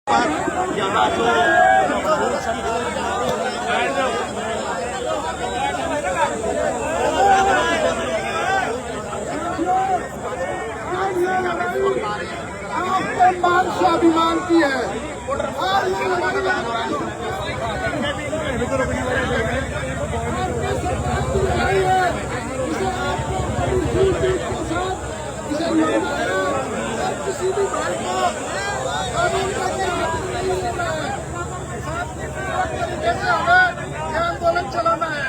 यहाँ जो मान स्वाभिमान की है। किसी भी भाई को आंदोलन चलाना है।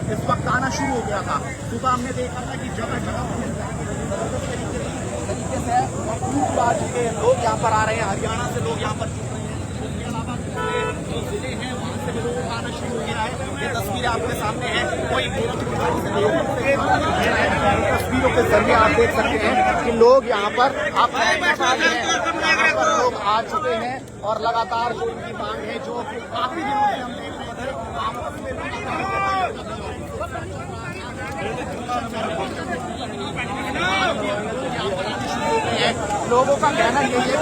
इस वक्त आना शुरू हो गया था। सुबह हमने देखा था कि जगह जगह तरीके से आ चुके हैं लोग यहाँ पर आ रहे हैं। हरियाणा से लोग यहाँ पर जुड़ रहे हैं। इसके अलावा जो जिले हैं वहाँ से भी लोग आना शुरू हो गया है। ये तस्वीरें आपके सामने हैं। कोई तस्वीरों के जरिए आप देख सकते हैं कि लोग यहाँ पर लोग आ चुके हैं और लगातार जो उनकी मांग है जो काफी दिनों से हम देख रहे थे लोगों का कहना यही है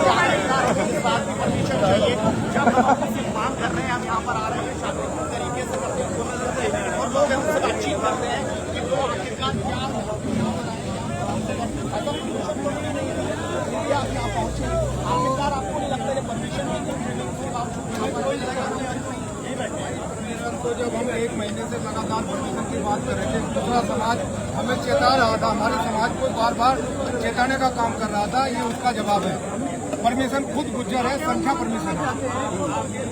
कि इस बात की परमिशन चाहिए। जब हम किसी मांग कर रहे हैं हम यहाँ पर आ रहे हैं शांतिपूर्ण तरीके से करते हैं और लोग हमसे बातचीत करते हैं कि वो आखिरकार क्या आप यहाँ पहुंचे आखिरकार आपको नहीं लगता है परमिशन तो जब हम 1 महीने से लगातार परमिशन की बात कर रहे थे, दूसरा समाज हमें चेता रहा था, हमारे समाज को बार बार चेताने का काम कर रहा था। ये उसका जवाब है। परमिशन खुद गुज्जर है, संख्या परमिशन है।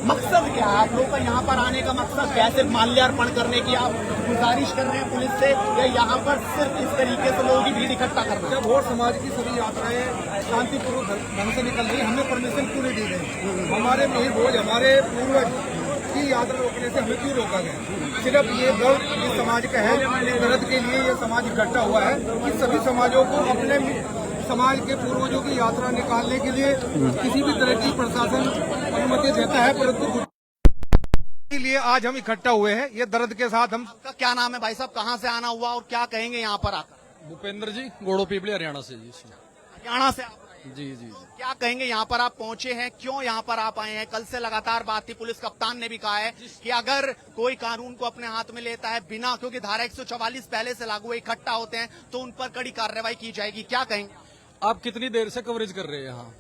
मकसद क्या है आप लोग का यहाँ पर आने का मकसद? क्या सिर्फ माल्यार्पण करने की आप गुजारिश कर रहे हैं पुलिस से या यहाँ पर सिर्फ इस तरीके से लोगों की भीड़ इकट्ठा करना? जब और समाज की सभी यात्राएं शांतिपूर्वक ढंग से निकल रही, हमें परमिशन क्यों नहीं दी गई? हमारे मिहिर भोज हमारे पूर्वज की यात्रा रोकने से हमें क्यों रोका गया? सिर्फ ये दर्द इस समाज का है, दर्द के लिए ये समाज इकट्ठा हुआ है कि सभी समाजों को अपने समाज के पूर्वजों की यात्रा निकालने के लिए किसी भी तरह की प्रशासन अनुमति देता है, परंतु के लिए आज हम इकट्ठा हुए हैं। ये दर्द के साथ हम। आपका क्या नाम है भाई साहब? कहाँ से आना हुआ और क्या कहेंगे यहाँ पर आकर? भूपेंद्र जी, गोड़ो पीपली, हरियाणा से जी। हरियाणा से आप जी जी जी। क्या कहेंगे यहाँ पर आप पहुंचे हैं, क्यों यहाँ पर आप आए हैं? कल से लगातार बात थी, पुलिस कप्तान ने भी कहा है कि अगर कोई कानून को अपने हाथ में लेता है बिना, क्योंकि धारा 144 पहले से लागू है, इकट्ठा होते हैं तो उन पर कड़ी कार्रवाई की जाएगी। क्या कहेंगे? आप कितनी देर से कवरेज कर रहे हैं यहाँ?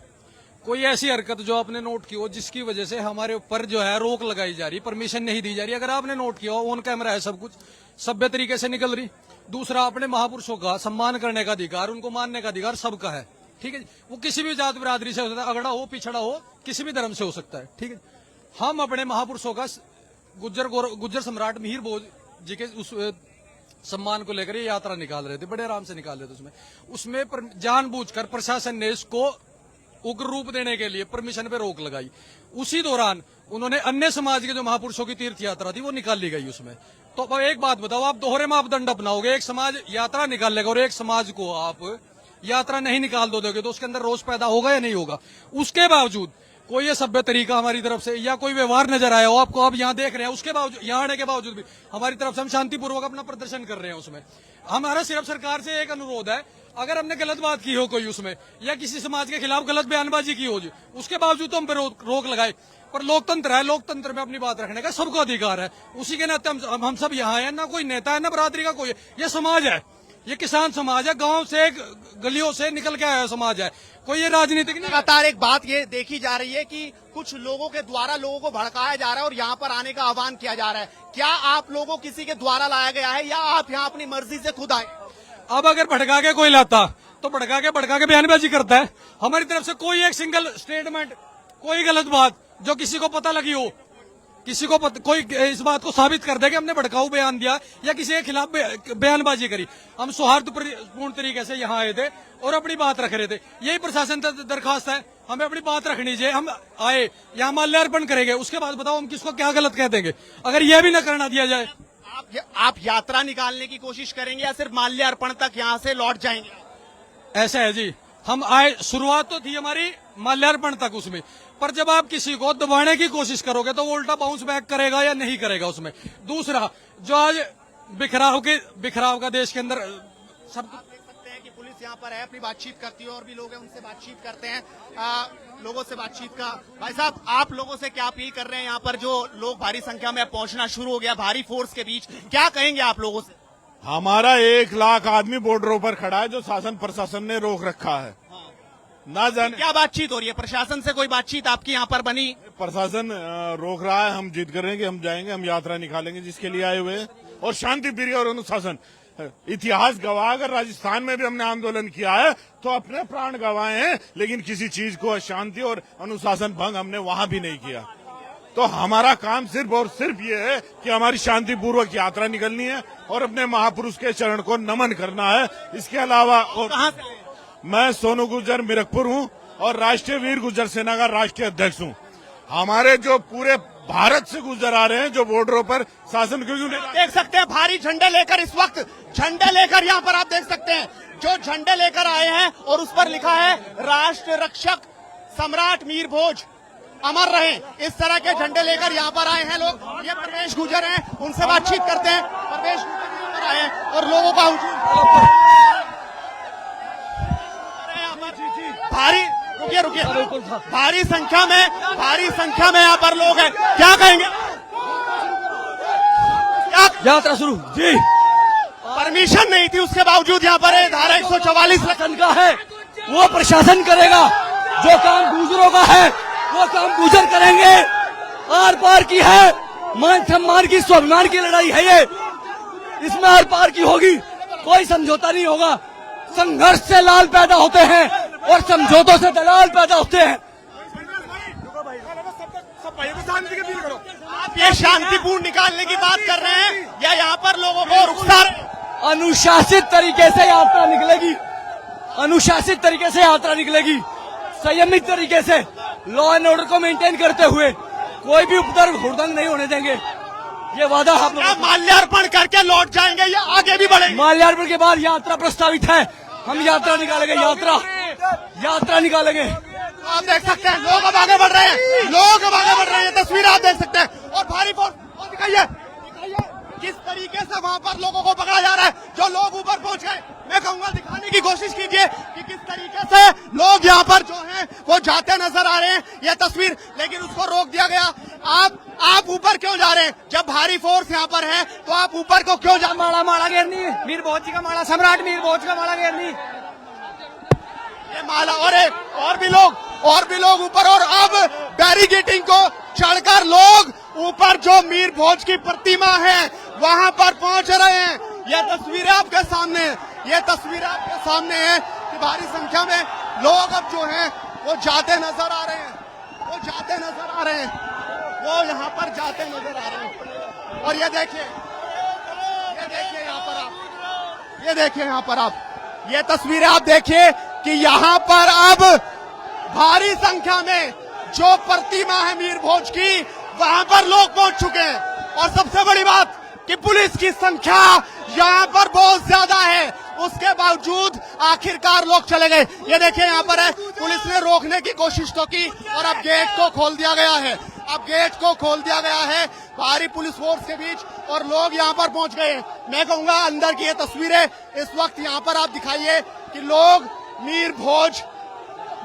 कोई ऐसी हरकत जो आपने नोट की हो जिसकी वजह से हमारे ऊपर जो है रोक लगाई जा रही, परमिशन नहीं दी जा रही? अगर आपने नोट किया हो, ऑन कैमरा है, सब कुछ सभ्य तरीके से निकल रही। दूसरा, अपने महापुरुषों का सम्मान करने का अधिकार, उनको मानने का अधिकार सबका है, ठीक है जी। वो किसी भी जात बिरादरी से हो सकता है, अगड़ा हो, पिछड़ा हो, किसी भी धर्म से हो सकता है, ठीक है। हम अपने महापुरुषों का गुज्जर सम्राट मिहिर भोज जी के उस सम्मान को लेकर ये यात्रा निकाल रहे थे, बड़े आराम से निकाल रहे थे। उसमें जानबूझकर प्रशासन ने इसको उग्र रूप देने के लिए परमिशन पे रोक लगाई। उसी दौरान उन्होंने अन्य समाज के जो महापुरुषों की तीर्थ यात्रा थी वो निकाल ली गई उसमें। तो अब एक बात बताओ, आप दोहरे मापदंड अपनाओगे? एक समाज यात्रा निकाल लेगा और एक समाज को आप यात्रा नहीं निकाल दोगे तो उसके अंदर रोष पैदा होगा या नहीं होगा? उसके बावजूद कोई ये सभ्य तरीका हमारी तरफ से या कोई व्यवहार नजर आया हो आपको, आप यहाँ देख रहे हैं, उसके बावजूद, यहाँ आने के बावजूद भी हमारी तरफ से हम शांतिपूर्वक अपना प्रदर्शन कर रहे हैं। उसमें हमारा सिर्फ सरकार से एक अनुरोध है, अगर हमने गलत बात की हो कोई उसमें या किसी समाज के खिलाफ गलत बयानबाजी की हो जी, उसके बावजूद तो हम पे रोक लगाए। पर लोकतंत्र है, लोकतंत्र में अपनी बात रखने का सबको अधिकार है। उसी के नाते हम सब यहाँ हैं, ना कोई नेता है ना बरादरी का कोई, ये समाज है, ये किसान समाज है, गांव से गलियों से निकल के आया समाज है, कोई ये राजनीतिक नहीं। लगातार एक बात ये देखी जा रही है कि कुछ लोगों के द्वारा लोगों को भड़काया जा रहा है और यहाँ पर आने का आह्वान किया जा रहा है। क्या आप लोगों किसी के द्वारा लाया गया है या आप यहाँ अपनी मर्जी से खुद आए? अब अगर भड़का के कोई लाता तो भड़का के बयानबाजी करता है। हमारी तरफ से कोई एक सिंगल स्टेटमेंट, कोई गलत बात जो किसी को पता लगी हो, किसी को कोई इस बात को साबित कर दे कि हमने भड़काऊ बयान दिया या किसी के खिलाफ बयानबाजी करी। हम सौहार्दपूर्ण तरीके से यहाँ आए थे और अपनी बात रख रहे थे। यही प्रशासन दरखास्त है, हमें अपनी बात रखनी चाहिए। हम आए यहाँ माल्यार्पण करेंगे, उसके बाद बताओ हम किसको क्या गलत कह देंगे अगर यह भी न करना दिया जाए। आप यात्रा निकालने की कोशिश करेंगे या सिर्फ माल्यार्पण तक यहाँ से लौट जाएंगे? ऐसा है जी, हम आए, शुरुआत तो थी हमारी माल्यार्पण तक उसमें, पर जब आप किसी को दबाने की कोशिश करोगे तो वो उल्टा बाउंस बैक करेगा या नहीं करेगा उसमें। दूसरा, जो आज बिखराव का देश के अंदर सब आप देख सकते हैं कि पुलिस यहाँ पर है, अपनी बातचीत करती है, और भी लोग हैं उनसे बातचीत करते हैं। लोगों से बातचीत का, भाई साहब आप लोगों से क्या अपील कर रहे हैं? यहाँ पर जो लोग भारी संख्या में पहुंचना शुरू हो गया भारी फोर्स के बीच, क्या कहेंगे आप लोगों से? हमारा 1 लाख आदमी बॉर्डरों पर खड़ा है जो शासन प्रशासन ने रोक रखा है। ना जाने क्या बातचीत हो रही है? प्रशासन से कोई बातचीत आपकी यहाँ पर बनी? प्रशासन रोक रहा है। हम जिद करेंगे, हम जाएंगे, हम यात्रा निकालेंगे जिसके लिए आए हुए हैं, और शांति प्रिय और अनुशासन। इतिहास गवाह, अगर राजस्थान में भी हमने आंदोलन किया है तो अपने प्राण गंवाए हैं, लेकिन किसी चीज को अशांति और अनुशासन भंग हमने वहां भी नहीं किया। तो हमारा काम सिर्फ और सिर्फ ये है कि हमारी शांतिपूर्वक यात्रा निकलनी है और अपने महापुरुष के चरण को नमन करना है। इसके अलावा और कहाँ से? मैं सोनू गुर्जर मिरकपुर हूँ और राष्ट्रीय वीर गुर्जर सेना का राष्ट्रीय अध्यक्ष हूँ। हमारे जो पूरे भारत से गुजर आ रहे हैं जो बॉर्डरों पर शासन, क्योंकि देख सकते हैं भारी झंडे लेकर, इस वक्त झंडे लेकर यहाँ पर आप देख सकते हैं जो झंडे लेकर आए हैं और उस पर लिखा है राष्ट्र रक्षक सम्राट मीर भोज अमर रहे। इस तरह के झंडे लेकर यहाँ पर आए हैं लोग। ये प्रवेश गुजर हैं, उनसे बातचीत करते हैं। प्रवेश गुजर यहाँ पर आए हैं और लोगों का भारी, रुकिए भारी संख्या में यहाँ पर लोग हैं, क्या कहेंगे? क्या यात्रा शुरू जी, परमिशन नहीं थी उसके बावजूद यहाँ पर धारा 144 प्रशासन का है, वो प्रशासन करेगा। जो काम गुजरों का है वो काम गुजर करेंगे। आर पार की है, मान सम्मान की, स्वाभिमान की लड़ाई है ये, इसमें आर पार की होगी, कोई समझौता नहीं होगा। संघर्ष से लाल पैदा होते हैं और समझौतों से दलाल पैदा होते हैं। आप ये शांतिपूर्ण निकालने की बात कर रहे हैं या यहाँ पर लोगों को रुखसार? अनुशासित तरीके से यात्रा निकलेगी, अनुशासित तरीके से यात्रा निकलेगी, संयमित तरीके से लॉ एंड ऑर्डर को मेंटेन करते हुए, कोई भी उपद्रव हुड़दंग नहीं होने देंगे। ये वादा हम लोग माल्यार्पण करके लौट जाएंगे या आगे भी बढ़ेंगे? माल्यार्पण के बाद यात्रा प्रस्तावित है, हम यात्रा निकालेंगे, यात्रा निकालेंगे। आप देख सकते हैं लोग अब आगे बढ़ रहे हैं, ये तस्वीर आप देख सकते हैं। और भारी फोर्स, और दिखाइए किस तरीके से वहाँ पर लोगों को पकड़ा जा रहा है। जो लोग ऊपर पहुंच गए, मैं कहूंगा दिखाने की कोशिश कीजिए कि किस तरीके से लोग यहाँ पर जो हैं वो जाते नजर आ रहे हैं। ये तस्वीर, लेकिन उसको रोक दिया गया। आप ऊपर क्यों जा रहे हैं? जब भारी फोर्स यहाँ पर है तो आप ऊपर को क्यों जा? माला घेरनी, मीर भोज जी का माला, सम्राट मीर भोज का माला घेरनी, ये माला, और भी लोग ऊपर, और अब बैरिकेडिंग को चढ़कर लोग ऊपर जो मीर भोज की प्रतिमा है वहां पर पहुंच रहे हैं। ये तस्वीरें आपके सामने है कि भारी संख्या में लोग अब जो हैं वो जाते नजर आ रहे हैं, वो यहाँ पर जाते नजर आ रहे हैं। और ये देखिए यहाँ पर आप ये तस्वीरें आप देखिए कि यहाँ पर अब भारी संख्या में जो प्रतिमा है मीर भोज की, वहां पर लोग पहुंच चुके हैं। और सबसे बड़ी बात कि पुलिस की संख्या यहाँ पर बहुत ज्यादा है, उसके बावजूद आखिरकार लोग चले गए। ये देखिए यहाँ पर है, पुलिस ने रोकने की कोशिश तो की और अब गेट को खोल दिया गया है, भारी पुलिस फोर्स के बीच, और लोग यहाँ पर पहुंच गए। मैं कहूंगा अंदर की ये तस्वीरें इस वक्त यहाँ पर आप दिखाइए कि लोग मीर भोज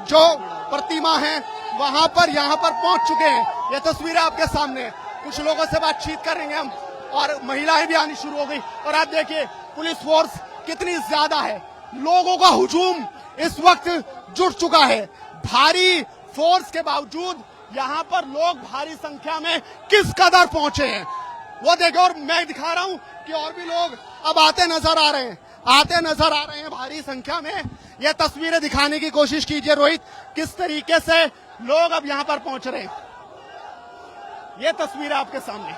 जो प्रतिमा है वहां पर यहाँ पर पहुंच चुके हैं। ये तस्वीरें आपके सामने है। कुछ लोगों से बातचीत करेंगे हम, और महिलाएं भी आनी शुरू हो गई। और आप देखिए पुलिस फोर्स कितनी ज्यादा है, लोगों का हुजूम इस वक्त जुट चुका है। भारी फोर्स के बावजूद यहाँ पर लोग भारी संख्या में किस कदर पहुंचे हैं वो देखो। और मैं दिखा रहा हूं कि और भी लोग अब आते नजर आ रहे हैं भारी संख्या में। ये तस्वीरें दिखाने की कोशिश कीजिए रोहित, किस तरीके से लोग अब यहाँ पर पहुंच रहे हैं। ये तस्वीरें आपके सामने।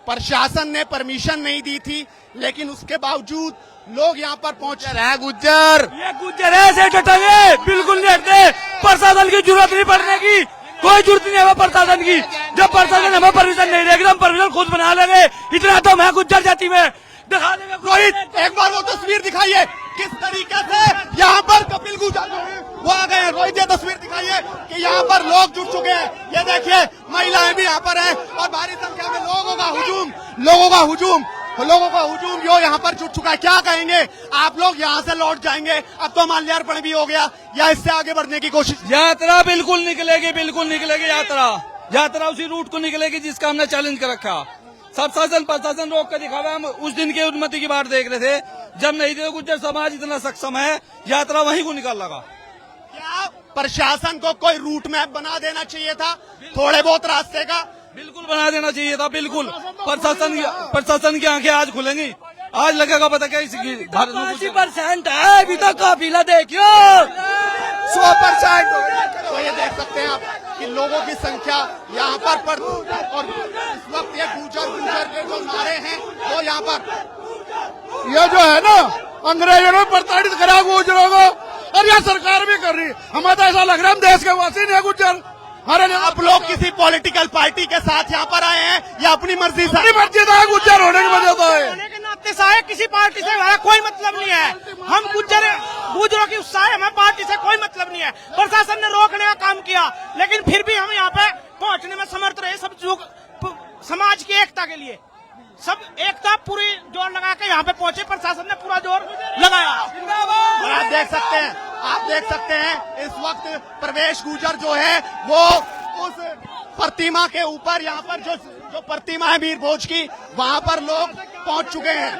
प्रशासन ने परमिशन नहीं दी थी, लेकिन उसके बावजूद लोग यहाँ पर पहुंच रहे हैं। ये गुज्जर ऐसे डटेंगे, बिल्कुल नहीं हटते। प्रशासन की जरूरत नहीं पड़ने की, कोई जरूरत नहीं है प्रशासन की। जब प्रशासन हमें परमिशन नहीं देगी, हम परमिशन खुद बना लेंगे। इतना तो मैं गुज्जर जाति में दिखा देंगे। रोहित, एक बार वो तस्वीर दिखाइए किस तरीके से यहाँ पर कपिल गुर्जर जो है वो आ गए हैं। रोहित, ये तस्वीर दिखाइए कि यहाँ पर लोग जुट चुके हैं। ये देखिए, महिलाएं भी यहाँ पर हैं और भारी संख्या में लोगों का हुजूम जो यहाँ पर जुट चुका है। क्या कहेंगे आप लोग? यहाँ से लौट जाएंगे, अब तो माल्यार्पण भी हो गया, या इससे आगे बढ़ने की कोशिश? यात्रा बिल्कुल निकलेगी यात्रा उसी रूट को निकलेगी जिसका हमने चैलेंज कर रखा। सब शासन प्रशासन रोक कर दिखावा। हम उस दिन की उन्नति की बात देख रहे थे जब नहीं थे गुज्जर समाज इतना सक्षम है, यात्रा वहीं को निकाल लगा। क्या प्रशासन को कोई रूट मैप बना देना चाहिए था, थोड़े बहुत रास्ते का? बिल्कुल बना देना चाहिए था, बिल्कुल। प्रशासन की आंखें आज खुलेंगी, आज लगेगा पता क्या इसकी 80% है अभी तक काफिला देखियो 100%। तो ये देख सकते हैं आप कि लोगों की संख्या यहाँ पर और इस वक्त ये गुजर के जो नारे हैं वो यहाँ पर, ये जो है ना, अंग्रेजों ने प्रताड़ित करा गुजरों को, और यह सरकार भी कर रही है। हमें तो ऐसा लग रहा है हम देश के वासी नहीं गुजर। अरे आप लोग किसी पॉलिटिकल पार्टी के साथ यहाँ पर आए हैं या अपनी मर्जी से? अपनी मर्जी से गुजर होने की वजह से होने के नाते से किसी पार्टी से हमारा कोई मतलब नहीं है। हम गुजरों की उत्साह, हमें पार्टी से कोई मतलब नहीं है। प्रशासन ने रोकने का काम किया, लेकिन फिर भी हम यहाँ पे पहुंचने में समर्थ रहे। सब लोग समाज की एकता के लिए सब एकता पूरी जोर लगा के यहाँ पे पहुंचे। प्रशासन ने पूरा जोर लगाया। और आप देख सकते हैं इस वक्त प्रवेश गुर्जर जो है वो उस प्रतिमा के ऊपर, यहाँ पर जो प्रतिमा है वीर भोज की, वहां पर लोग पहुंच चुके हैं।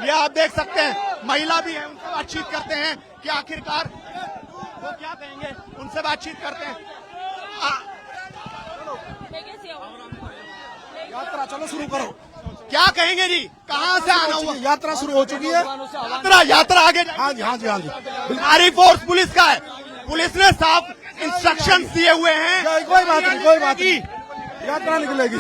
ये आप देख सकते हैं, महिला भी है, उनसे बातचीत करते हैं कि आखिरकार वो क्या कहेंगे, उनसे बातचीत करते हैं। यात्रा चलो शुरू करो। क्या कहेंगे जी, कहाँ से आना हुआ? यात्रा शुरू हो चुकी है। यात्रा आगे हाँ जी हाँ जी हाँ जी। भारी फोर्स पुलिस का है, पुलिस ने साफ इंस्ट्रक्शंस दिए हुए हैं। कोई बात नहीं, यात्रा निकलेगी।